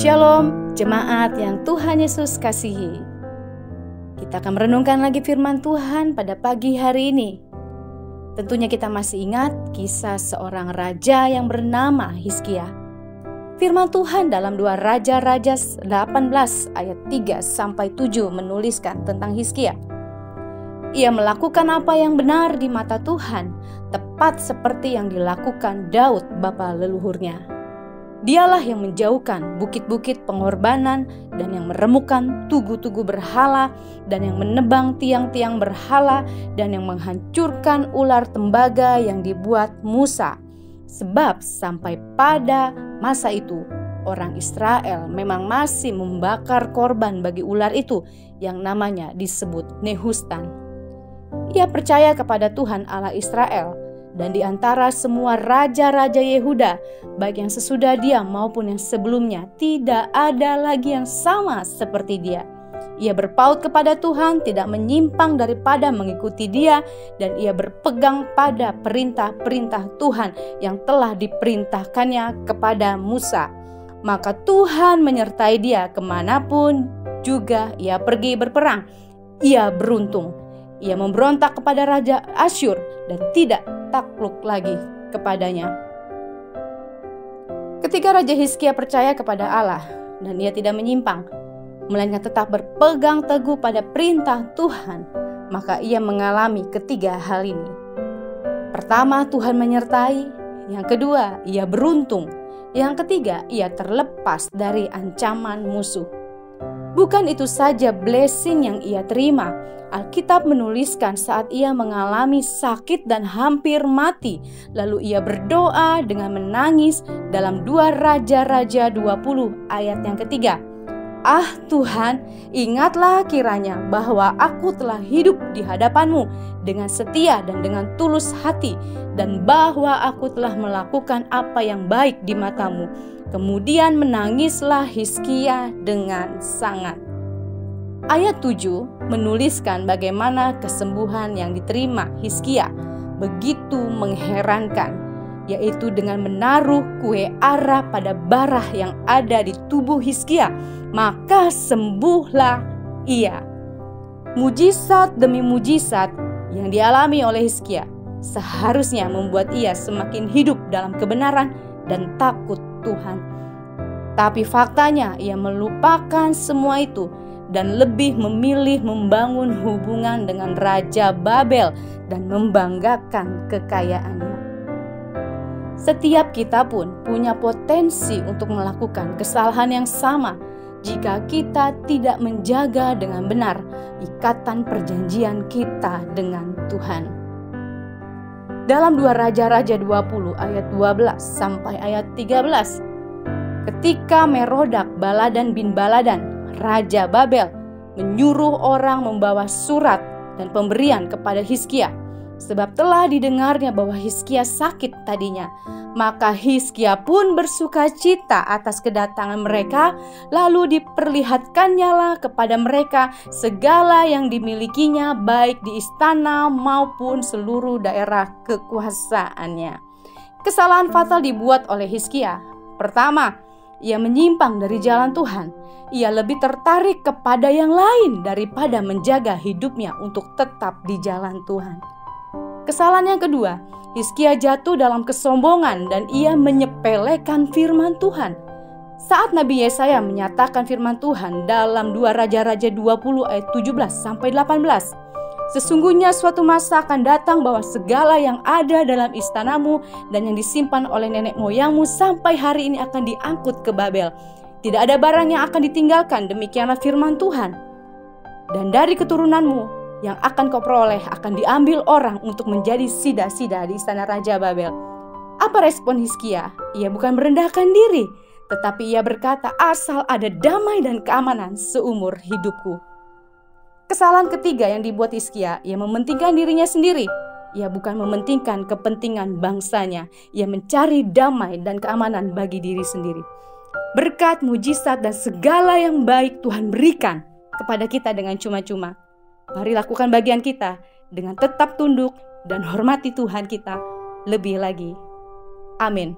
Shalom, jemaat yang Tuhan Yesus kasihi. Kita akan merenungkan lagi firman Tuhan pada pagi hari ini. Tentunya kita masih ingat kisah seorang raja yang bernama Hizkia. Firman Tuhan dalam 2 Raja-Raja 18 ayat 3-7 menuliskan tentang Hizkia. Ia melakukan apa yang benar di mata Tuhan, tepat seperti yang dilakukan Daud bapa leluhurnya. Dialah yang menjauhkan bukit-bukit pengorbanan dan yang meremukkan tugu-tugu berhala dan yang menebang tiang-tiang berhala dan yang menghancurkan ular tembaga yang dibuat Musa. Sebab sampai pada masa itu orang Israel memang masih membakar korban bagi ular itu yang namanya disebut Nehustan. Ia percaya kepada Tuhan Allah Israel. Dan di antara semua raja-raja Yehuda, baik yang sesudah dia maupun yang sebelumnya, tidak ada lagi yang sama seperti dia. Ia berpaut kepada Tuhan, tidak menyimpang daripada mengikuti dia, dan ia berpegang pada perintah-perintah Tuhan yang telah diperintahkannya kepada Musa. Maka Tuhan menyertai dia kemanapun juga ia pergi berperang. Ia beruntung. Ia memberontak kepada Raja Asyur dan tidak takluk lagi kepadanya. Ketika Raja Hizkia percaya kepada Allah dan ia tidak menyimpang, melainkan tetap berpegang teguh pada perintah Tuhan, maka ia mengalami ketiga hal ini. Pertama, Tuhan menyertai. Yang kedua, ia beruntung. Yang ketiga, ia terlepas dari ancaman musuh. Bukan itu saja blessing yang ia terima. Alkitab menuliskan saat ia mengalami sakit dan hampir mati. Lalu ia berdoa dengan menangis dalam 2 Raja-Raja 20 ayat yang ketiga. Ah Tuhan, ingatlah kiranya bahwa aku telah hidup di hadapan-Mu dengan setia dan dengan tulus hati, dan bahwa aku telah melakukan apa yang baik di mata-Mu. Kemudian menangislah Hizkia dengan sangat. Ayat 7 menuliskan bagaimana kesembuhan yang diterima Hizkia begitu mengherankan, yaitu dengan menaruh kue ara pada barah yang ada di tubuh Hizkia, maka sembuhlah ia. Mujizat demi mujizat yang dialami oleh Hizkia seharusnya membuat ia semakin hidup dalam kebenaran dan takut Tuhan. Tapi faktanya ia melupakan semua itu dan lebih memilih membangun hubungan dengan Raja Babel dan membanggakan kekayaannya. Setiap kita pun punya potensi untuk melakukan kesalahan yang sama jika kita tidak menjaga dengan benar ikatan perjanjian kita dengan Tuhan. Dalam 2 Raja-Raja 20 ayat 12 sampai ayat 13, ketika Merodak Baladan bin Baladan Raja Babel menyuruh orang membawa surat dan pemberian kepada Hizkia, sebab telah didengarnya bahwa Hizkia sakit tadinya. Maka Hizkia pun bersuka cita atas kedatangan mereka, lalu diperlihatkannyalah kepada mereka segala yang dimilikinya, baik di istana maupun seluruh daerah kekuasaannya. Kesalahan fatal dibuat oleh Hizkia. Pertama, ia menyimpang dari jalan Tuhan. Ia lebih tertarik kepada yang lain daripada menjaga hidupnya untuk tetap di jalan Tuhan. Kesalahan yang kedua, Hizkia jatuh dalam kesombongan dan ia menyepelekan firman Tuhan. Saat Nabi Yesaya menyatakan firman Tuhan dalam 2 Raja-Raja 20 ayat 17-18, sesungguhnya suatu masa akan datang bahwa segala yang ada dalam istanamu dan yang disimpan oleh nenek moyangmu sampai hari ini akan diangkut ke Babel. Tidak ada barang yang akan ditinggalkan, demikianlah firman Tuhan. Dan dari keturunanmu yang akan kau peroleh akan diambil orang untuk menjadi sida-sida di istana Raja Babel. Apa respon Hizkia? Ia bukan merendahkan diri, tetapi ia berkata, asal ada damai dan keamanan seumur hidupku. Kesalahan ketiga yang dibuat Hizkia, ia mementingkan dirinya sendiri. Ia bukan mementingkan kepentingan bangsanya. Ia mencari damai dan keamanan bagi diri sendiri. Berkat, mujizat, dan segala yang baik Tuhan berikan kepada kita dengan cuma-cuma. Mari lakukan bagian kita dengan tetap tunduk dan hormati Tuhan kita lebih lagi. Amin.